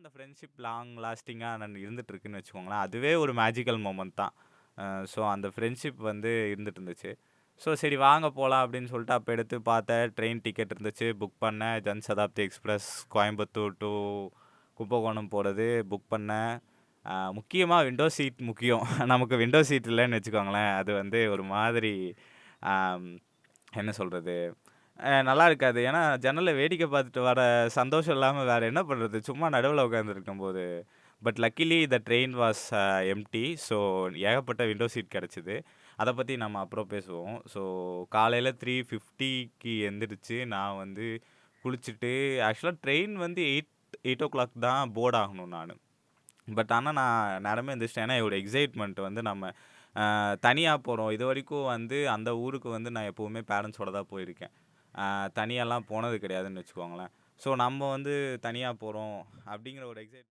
அந்த friendship long லாஸ்டிங்கா இருந்துட்டு இருக்குன்னு வச்சுக்கோங்களேன். அதுவே ஒரு மேஜிக்கல் மொமெண்ட் தான். ஸோ அந்த ஃப்ரெண்ட்ஷிப் வந்து இருந்துட்டு இருந்துச்சு. ஸோ சரி வாங்க போலாம் அப்படின்னு சொல்லிட்டு அப்ப எடுத்து பார்த்தேன். ட்ரெயின் டிக்கெட் இருந்துச்சு. புக் பண்ணேன். ஜன் சதாப்தி எக்ஸ்பிரஸ் கோயம்புத்தூர் டூ கும்பகோணம் போறது புக் பண்ணேன். முக்கியமா விண்டோ சீட் முக்கியம். நமக்கு விண்டோ சீட் இல்லன்னு வச்சுக்கோங்களேன். அது வந்து ஒரு மாதிரி ஆம், என்ன சொல்றது? நல்லா இருக்காது. ஏன்னா ஜன்னல்ல வேடிக்கை பார்த்துட்டு வர சந்தோஷம் இல்லாம வேற என்ன பண்றது? சும்மா நடுவுல உட்காந்துருக்கும்போது. But luckily the train was empty. So ஏகப்பட்ட விண்டோ சீட் கிடைச்சது. அத பத்தி நம்ம அப்புறம் பேசுவோம். ஸோ காலையில 3:50க்கு எந்திரிச்சு நான் வந்து குளிச்சுட்டு ஆக்சுவலா ட்ரெயின் வந்து 8:00 தான் போர்ட் ஆகணும் நானு. பட் ஆனா நான் நேரமே எந்திரிச்சிட்டேன். ஏன்னா ஒரு எக்ஸைட்மெண்ட் வந்து நம்ம தனியா போறோம். இதுவரைக்கும் வந்து அந்த ஊருக்கு வந்து நான் எப்பவுமே பேரண்ட்ஸோட தான் போயிருக்கேன். தனியாலாம் போனது கிடையாதுன்னு வச்சுக்கோங்களேன். ஸோ நம்ம வந்து தனியா போறோம் அப்படிங்கிற ஒரு